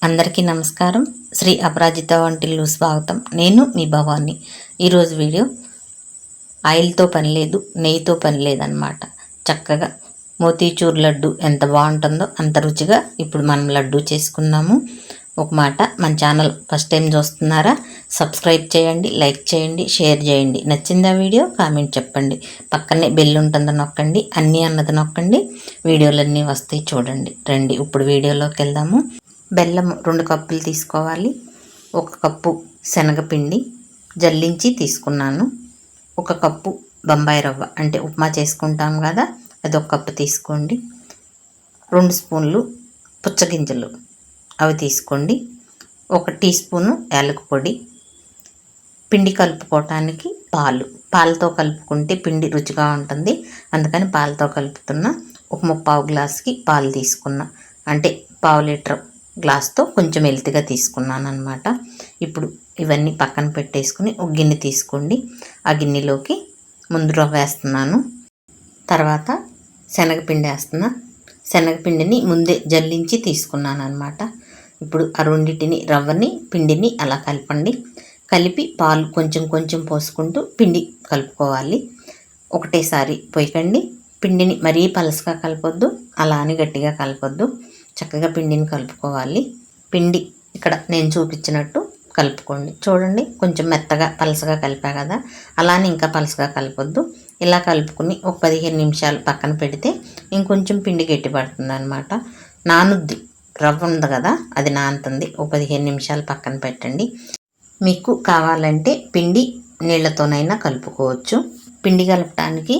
అందరికీ నమస్కారం. శ్రీ అపరాజిత వంటిల్లు స్వాగతం. నేను మీ భవాని. ఈరోజు వీడియో ఆయిల్తో పని లేదు, నెయ్యితో పని లేదన్నమాట. చక్కగా మోతీచూర్ లడ్డు ఎంత బాగుంటుందో అంత రుచిగా ఇప్పుడు మనం లడ్డు చేసుకున్నాము. ఒక మాట, మన ఛానల్ ఫస్ట్ టైం చూస్తున్నారా? సబ్స్క్రైబ్ చేయండి, లైక్ చేయండి, షేర్ చేయండి. నచ్చిందా వీడియో? కామెంట్ చెప్పండి. పక్కనే బెల్ ఉంటుందో నొక్కండి, అన్నీ అన్నది నొక్కండి. వీడియోలన్నీ వస్తాయి చూడండి. రండి ఇప్పుడు వీడియోలోకి వెళ్దాము. బెల్లం 2 కప్పులు తీసుకోవాలి. 1 కప్పు శనగపిండి జల్లించి తీసుకున్నాను. 1 కప్పు బొంబాయి రవ్వ, అంటే ఉప్మా చేసుకుంటాం కదా, అది 1 కప్పు తీసుకోండి. 2 స్పూన్లు పుచ్చగింజలు అవి తీసుకోండి. 1 టీ స్పూను యాలక పొడి. పిండి కలుపుకోవటానికి పాలతో కలుపుకుంటే పిండి రుచిగా ఉంటుంది, అందుకని పాలతో కలుపుతున్నా. 1 గ్లాసుకి పాలు తీసుకున్నా, అంటే 1/2 లీటర్ గ్లాస్తో కొంచెం ఎల్తిగా తీసుకున్నాను అనమాట. ఇప్పుడు ఇవన్నీ పక్కన పెట్టేసుకుని ఒక గిన్నె తీసుకోండి. ఆ గిన్నెలోకి ముందు రవ్వ వేస్తున్నాను, తర్వాత శనగపిండి వేస్తున్నా. శనగపిండిని ముందే జల్లించి తీసుకున్నాను అనమాట. ఇప్పుడు ఆ రెండింటిని, రవ్వని పిండిని అలా కలపండి. కలిపి పాలు కొంచెం కొంచెం పోసుకుంటూ పిండి కలుపుకోవాలి. ఒకటేసారి పోయకండి. పిండిని మరీ పలసగా కలపొద్దు, అలా అని గట్టిగా కలపొద్దు. చక్కగా పిండిని కలుపుకోవాలి. పిండి ఇక్కడ నేను చూపించినట్టు కలుపుకోండి. చూడండి, కొంచెం మెత్తగా పలసగా కలిపా కదా, అలానే ఇంకా పలసగా కలపొద్దు. ఇలా కలుపుకుని ఒక 15 నిమిషాలు పక్కన పెడితే ఇంకొంచెం పిండి గట్టి పడుతుంది అనమాట. నానుద్ది, రవ్వ ఉంది కదా, అది నానుతుంది. ఒక 15 నిమిషాలు పక్కన పెట్టండి. మీకు కావాలంటే పిండి నీళ్లతోనైనా కలుపుకోవచ్చు. పిండి కలపడానికి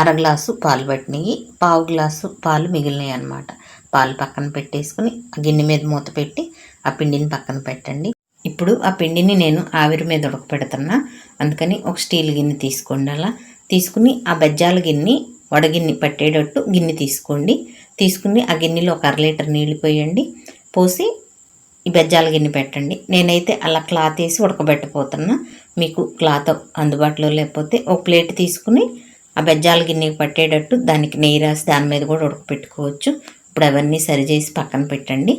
1/2 గ్లాసు పాలు పట్టినాయి, 1/2 గ్లాసు పాలు మిగిలినాయి అనమాట. పాలు పక్కన పెట్టేసుకుని గిన్నె మీద మూత పెట్టి ఆ పిండిని పక్కన పెట్టండి. ఇప్పుడు ఆ పిండిని నేను ఆవిరి మీద ఉడకపెడుతున్నా, అందుకని ఒక స్టీల్ గిన్నె తీసుకోండి. అలా తీసుకుని ఆ బెజ్జాల గిన్నె, వడగిన్నె పట్టేటట్టు గిన్నె తీసుకోండి. తీసుకుని ఆ గిన్నెలో 1/2 లీటర్ నీళ్ళు పోయండి. పోసి ఈ బెజ్జాల గిన్నె పెట్టండి. నేనైతే అలా క్లాత్ వేసి ఉడకబెట్టపోతున్నా. మీకు క్లాత్ అందుబాటులో లేకపోతే ఒక ప్లేట్ తీసుకుని ఆ బెజ్జాల గిన్నెకి పట్టేటట్టు దానికి నెయ్యి రాసి దాని మీద కూడా ఉడకపెట్టుకోవచ్చు. ఇప్పుడు అవన్నీ సరిచేసి పక్కన పెట్టండి.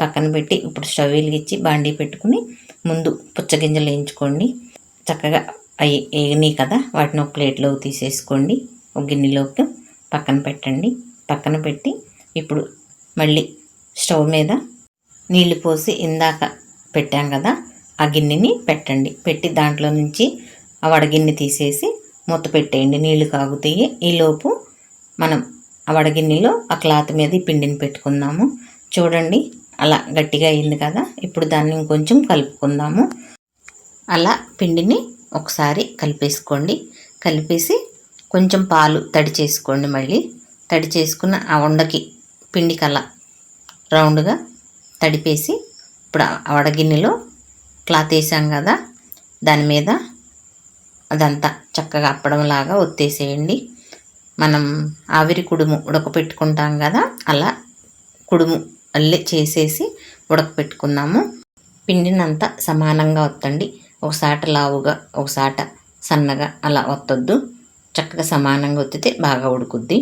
పక్కన పెట్టి ఇప్పుడు స్టవ్ వెలిగించి బాండీ పెట్టుకుని ముందు పుచ్చగింజలు వేయించుకోండి. చక్కగా అవి వేగినాయి కదా, వాటిని ఒక ప్లేట్లోకి తీసేసుకోండి. ఒక గిన్నెలోకి పక్కన పెట్టండి. పక్కన పెట్టి ఇప్పుడు మళ్ళీ స్టవ్ మీద నీళ్లు పోసి ఇందాక పెట్టాం కదా ఆ గిన్నెని పెట్టండి. పెట్టి దాంట్లో నుంచి ఆ వడగిన్నె తీసేసి మూత పెట్టేయండి. నీళ్లు కాగుతాయి. ఈలోపు మనం ఆ వడగిన్నెలో ఆ క్లాత్ మీద ఈ పిండిని పెట్టుకుందాము. చూడండి, అలా గట్టిగా అయింది కదా. ఇప్పుడు దాన్ని ఇంకొంచెం కలుపుకుందాము. అలా పిండిని ఒకసారి కలిపేసుకోండి. కలిపేసి కొంచెం పాలు తడి చేసుకోండి. మళ్ళీ తడి చేసుకున్న ఆ ఉండకి పిండికి అలా రౌండ్గా తడిపేసి ఇప్పుడు ఆ వడగిన్నెలో క్లాత్ వేసాం కదా, దాని మీద అదంతా చక్కగా అప్పడంలాగా ఒత్తేసేయండి. మనం ఆవిరి కుడుము ఉడకపెట్టుకుంటాం కదా, అలా కుడుము అల్లే చేసేసి ఉడకపెట్టుకుందాము. పిండినంతా సమానంగా ఒత్తండి. ఒకసాట లావుగా, ఒకసాట సన్నగా అలా ఒత్తొద్దు. చక్కగా సమానంగా ఒత్తితే బాగా ఉడుకుద్ది.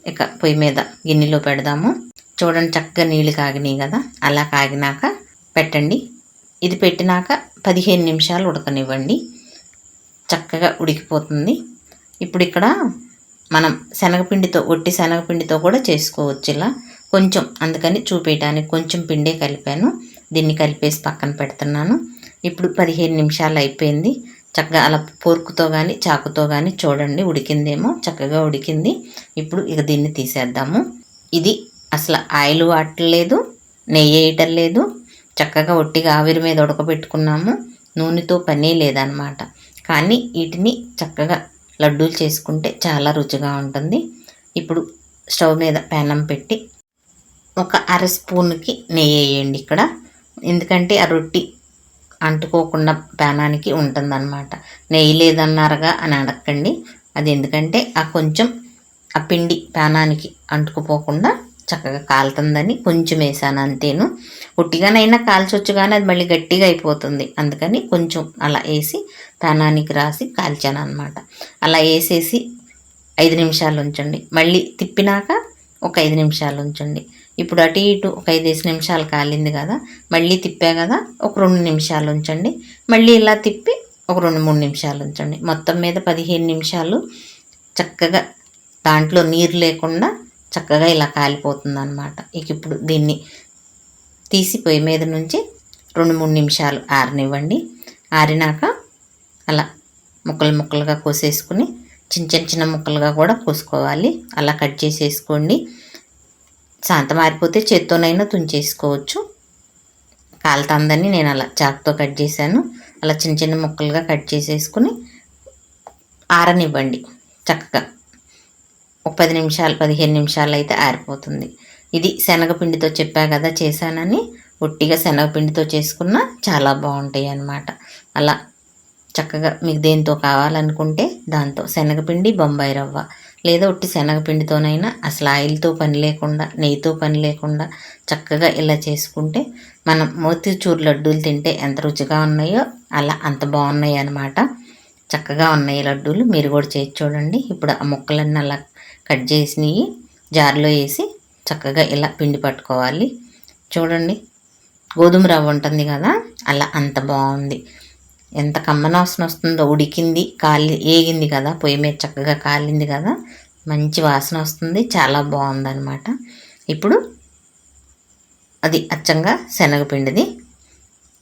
ఇక పొయ్యి మీద గిన్నెలో పెడదాము. చూడండి, చక్కగా నీళ్ళు కాగినాయి కదా, అలా కాగినాక పెట్టండి. ఇది పెట్టినాక 15 నిమిషాలు ఉడకనివ్వండి. చక్కగా ఉడికిపోతుంది. ఇప్పుడు ఇక్కడ మనం శనగపిండితో, ఒట్టి శనగపిండితో కూడా చేసుకోవచ్చు ఇలా కొంచెం, అందుకని చూపించడానికి కొంచెం పిండే కలిపాను. దీన్ని కలిపేసి పక్కన పెడుతున్నాను. ఇప్పుడు 15 నిమిషాలు అయిపోయింది. చక్కగా అలా పోర్కుతో కానీ చాకుతో కానీ చూడండి, ఉడికిందేమో, చక్కగా ఉడికింది. ఇప్పుడు ఇక దీన్ని తీసేద్దాము. ఇది అసలు ఆయిల్ వాడలేదు, నెయ్యి వేయటం లేదు, చక్కగా ఒట్టిగా ఆవిరి మీద ఉడకబెట్టుకున్నాము. నూనెతో పనే లేదనమాట. కానీ వీటిని చక్కగా లడ్డూలు చేసుకుంటే చాలా రుచిగా ఉంటుంది. ఇప్పుడు స్టవ్ మీద పెనం పెట్టి ఒక 1/2 స్పూన్కి నెయ్యి వేయండి ఇక్కడ, ఎందుకంటే ఆ రొట్టి అంటుకోకుండా పెనానికి ఉంటుందన్నమాట. నెయ్యి లేదన్నారుగా అని అడగండి. అది ఎందుకంటే ఆ కొంచెం ఆ పిండి పెనానికి అంటుకుపోకుండా చక్కగా కాలుతుందని కొంచెం వేసాను అంతేను. ఉట్టిగానైనా కాల్చొచ్చు, కానీ అది మళ్ళీ గట్టిగా అయిపోతుంది. అందుకని కొంచెం అలా వేసి పెనానికి రాసి కాల్చాను అనమాట. అలా వేసేసి 5 నిమిషాలు ఉంచండి. మళ్ళీ తిప్పినాక ఒక 5 నిమిషాలు ఉంచండి. ఇప్పుడు అటు ఇటు ఒక 5 నిమిషాలు కాలింది కదా, మళ్ళీ తిప్పా కదా, ఒక 2 నిమిషాలు ఉంచండి. మళ్ళీ ఇలా తిప్పి ఒక 2-3 నిమిషాలు ఉంచండి. మొత్తం మీద 15 నిమిషాలు చక్కగా దాంట్లో నీరు లేకుండా చక్కగా ఇలా కాలిపోతుంది అన్నమాట. ఇక ఇప్పుడు దీన్ని తీసి పొయ్యి మీద నుంచి 2-3 నిమిషాలు ఆరనివ్వండి. ఆరినాక అలా ముక్కలు ముక్కలుగా కోసేసుకుని చిన్న ముక్కలుగా కూడా కోసుకోవాలి. అలా కట్ చేసేసుకోండి. శాంత మారిపోతే చేత్తోనైనా తుంచేసుకోవచ్చు. కాలుతుందని నేను అలా చాకుతో కట్ చేశాను. అలా చిన్న ముక్కలుగా కట్ చేసేసుకుని ఆరనివ్వండి చక్కగా. ఒక 10 నిమిషాలు 15 నిమిషాలు అయితే ఆరిపోతుంది. ఇది శనగపిండితో చెప్పా కదా చేశానని, ఒట్టిగా శనగపిండితో చేసుకున్నా చాలా బాగుంటాయి అన్నమాట. అలా చక్కగా మీకు దేంతో కావాలనుకుంటే దాంతో, శనగపిండి, బొంబాయి రవ్వ లేదా ఒట్టి శనగపిండితోనైనా, అసలు ఆయిల్తో పని లేకుండా, నెయ్యితో పని లేకుండా చక్కగా ఇలా చేసుకుంటే మనం మోతీచూర్ లడ్డూలు తింటే ఎంత రుచిగా ఉన్నాయో అలా అంత బాగున్నాయి అన్నమాట. చక్కగా ఉన్నాయి లడ్డూలు. మీరు కూడా చేసి చూడండి. ఇప్పుడు ఆ ముక్కలన్నీ అలా కట్ చేసినవి జార్లో వేసి చక్కగా ఇలా పిండి పట్టుకోవాలి. చూడండి, గోధుమ రవ్వ ఉంటుంది కదా, అలా అంత బాగుంది. ఎంత కమ్మనవాసన వస్తుందో. ఉడికింది, ఏగింది కదా, పొయ్యి మీద చక్కగా కాలింది కదా, మంచి వాసన వస్తుంది. చాలా బాగుందన్నమాట. ఇప్పుడు అది అచ్చంగా శనగపిండిది,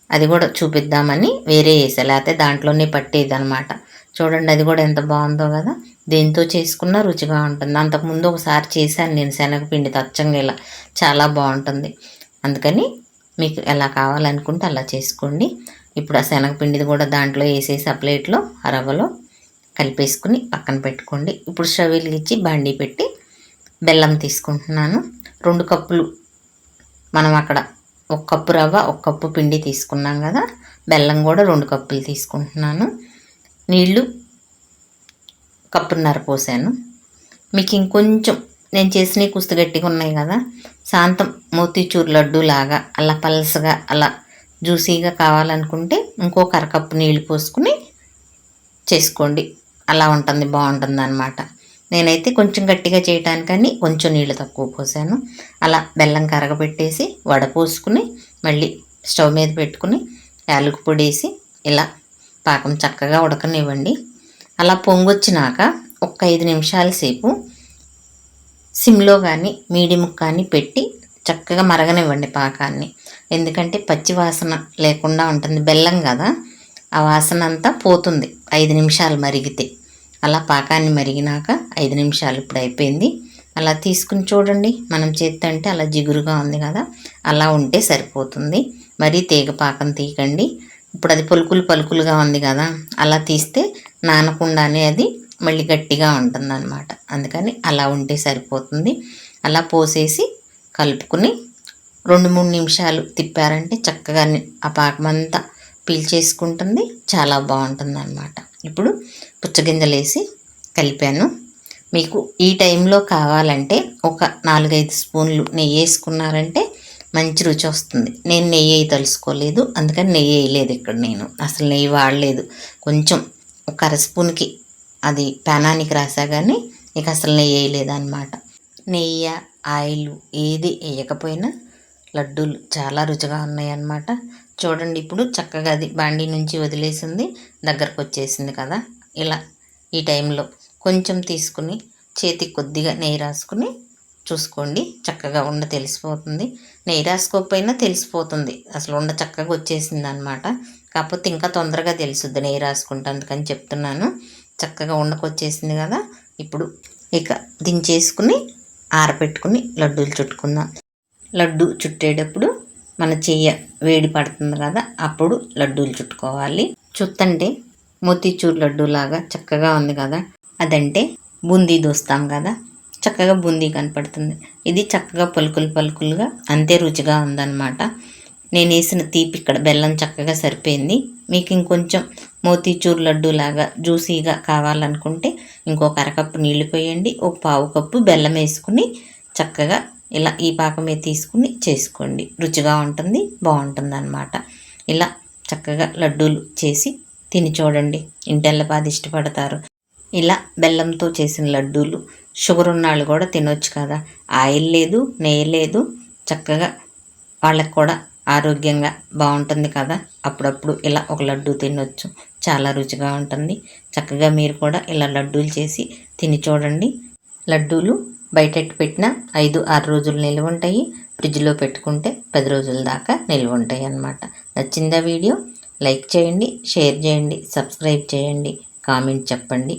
అది కూడా చూపిద్దామని వేరే వేసా, లేకపోతే దాంట్లోనే పట్టేది అనమాట. చూడండి, అది కూడా ఎంత బాగుందో కదా. దేంతో చేసుకున్నా రుచిగా ఉంటుంది. అంతకుముందు ఒకసారి చేశాను నేను శనగపిండితో అచ్చంగా ఇలా, చాలా బాగుంటుంది. అందుకని మీకు ఎలా కావాలనుకుంటే అలా చేసుకోండి. ఇప్పుడు ఆ శనగపిండిది కూడా దాంట్లో వేసేసి ఆ ప్లేట్లో ఆ రవ్వలో కలిపేసుకుని పక్కన పెట్టుకోండి. ఇప్పుడు స్టవ్ వెలిగించి బాండీ పెట్టి బెల్లం తీసుకుంటున్నాను. 2 కప్పులు, మనం అక్కడ 1 కప్పు రవ్వ 1 కప్పు పిండి తీసుకున్నాం కదా, బెల్లం కూడా 2 కప్పులు తీసుకుంటున్నాను. నీళ్ళు 1.5 కప్పులు పోసాను. మీకు ఇంకొంచెం, నేను చేసినవి కుస్తీ గట్టిగా ఉన్నాయి కదా, శాంతం మోతీచూర్ లడ్డు లాగా అలా పలసగా అలా జ్యూసీగా కావాలనుకుంటే ఇంకొక 1/2 కప్పు నీళ్ళు పోసుకుని చేసుకోండి. అలా ఉంటుంది, బాగుంటుంది అన్నమాట. నేనైతే కొంచెం గట్టిగా చేయటానికని కొంచెం నీళ్ళు తక్కువ పోసాను. అలా బెల్లం కరగబెట్టేసి వడపోసుకుని మళ్ళీ స్టవ్ మీద పెట్టుకుని యాలకుల పొడి వేసి ఇలా పాకం చక్కగా ఉడకనివ్వండి. అలా పొంగొచ్చినాక ఒక 5 నిమిషాల సేపు సిమ్లో కానీ మీడియం కానీ పెట్టి చక్కగా మరగనివ్వండి పాకాన్ని. ఎందుకంటే పచ్చి వాసన లేకుండా ఉంటుంది, బెల్లం కదా, ఆ వాసన అంతా పోతుంది 5 నిమిషాలు మరిగితే. అలా పాకాన్ని మరిగినాక 5 నిమిషాలు ఇప్పుడు అయిపోయింది. అలా తీసుకుని చూడండి, మనం చేత్తో అంటే అలా జిగురుగా ఉంది కదా, అలా ఉంటే సరిపోతుంది. మరీ తీగ పాకం తీయకండి. ఇప్పుడు అది పలుకులుగా ఉంది కదా, అలా తీస్తే నానకుండానే అది మళ్ళీ గట్టిగా ఉంటుందన్నమాట. అందుకని అలా ఉంటే సరిపోతుంది. అలా పోసేసి కలుపుకుని 2-3 నిమిషాలు తిప్పారంటే చక్కగా ఆ పాకమంతా పీల్చేసుకుంటుంది, చాలా బాగుంటుంది అన్నమాట. ఇప్పుడు పుచ్చగింజలు వేసి కలిపాను. మీకు ఈ టైంలో కావాలంటే ఒక 4-5 స్పూన్లు నెయ్యి వేసుకున్నారంటే మంచి రుచి వస్తుంది. నేను నెయ్యి తలుసుకోలేదు, అందుకని నెయ్యి వేయలేదు ఇక్కడ. నేను అసలు నెయ్యి వాడలేదు. కొంచెం ఒక 1/2 స్పూన్కి అది ప్యానానికి రాసా కానీ ఇక అసలు నెయ్యి వేయలేదన్నమాట. నెయ్యి ఆయిల్ ఏది వేయకపోయినా లడ్డూలు చాలా రుచిగా ఉన్నాయి అన్నమాట. చూడండి, ఇప్పుడు చక్కగా అది బాండీ నుంచి వదిలేసింది, దగ్గరకు వచ్చేసింది కదా. ఇలా ఈ టైంలో కొంచెం తీసుకుని చేతికి కొద్దిగా నెయ్యి రాసుకుని చూసుకోండి, చక్కగా ఉండ తెలిసిపోతుంది. నెయ్యి రాసుకోకపోయినా తెలిసిపోతుంది, అసలు ఉండ చక్కగా వచ్చేసింది అనమాట. కాకపోతే ఇంకా తొందరగా తెలుసుద్ది నెయ్యి రాసుకుంటే, అందుకని చెప్తున్నాను. చక్కగా ఉండకొచ్చేసింది కదా. ఇప్పుడు ఇక దించేసుకుని ఆరబెట్టుకుని లడ్డూలు చుట్టుకుందాం. లడ్డు చుట్టేటప్పుడు మన చెయ్యి వేడి పడుతుంది కదా, అప్పుడు లడ్డూలు చుట్టుకోవాలి. చుత్తంటే మోతీచూర్ లడ్డు లాగా చక్కగా ఉంది కదా, అదంటే బూందీ దోస్తాం కదా, చక్కగా బూందీ కనపడుతుంది. ఇది చక్కగా పలుకులుగా అంతే రుచిగా ఉందన్నమాట. నేను వేసిన తీపి ఇక్కడ బెల్లం చక్కగా సరిపోయింది. మీకు ఇంకొంచెం మోతీచూర్ లడ్డు లాగా జ్యూసీగా కావాలనుకుంటే ఇంకొక 1/2 కప్పు నీళ్ళు పోయండి, ఒక 1/4 కప్పు బెల్లం వేసుకుని చక్కగా ఇలా ఈ పాకమే తీసుకుని చేసుకోండి, రుచిగా ఉంటుంది, బాగుంటుంది అన్నమాట. ఇలా చక్కగా లడ్డూలు చేసి తిని చూడండి, ఇంటెల్లపాది ఇష్టపడతారు. ఇలా బెల్లంతో చేసిన లడ్డూలు షుగర్ ఉన్నాళ్ళు కూడా తినొచ్చు కదా. ఆయిల్ లేదు, నెయ్యి లేదు, చక్కగా వాళ్ళకి కూడా ఆరోగ్యంగా బాగుంటుంది కదా. అప్పుడప్పుడు ఇలా ఒక లడ్డు తినొచ్చు, చాలా రుచిగా ఉంటుంది. చక్కగా మీరు కూడా ఇలా లడ్డూలు చేసి తిని చూడండి. లడ్డూలు బయట పెట్టిన 5-6 రోజులు నిల్వ ఉంటాయి. ఫ్రిడ్జ్లో పెట్టుకుంటే 10 రోజుల దాకా నిల్వ ఉంటాయి అన్నమాట. నచ్చిందా వీడియో? లైక్ చేయండి, షేర్ చేయండి, సబ్స్క్రైబ్ చేయండి, కామెంట్ చెప్పండి.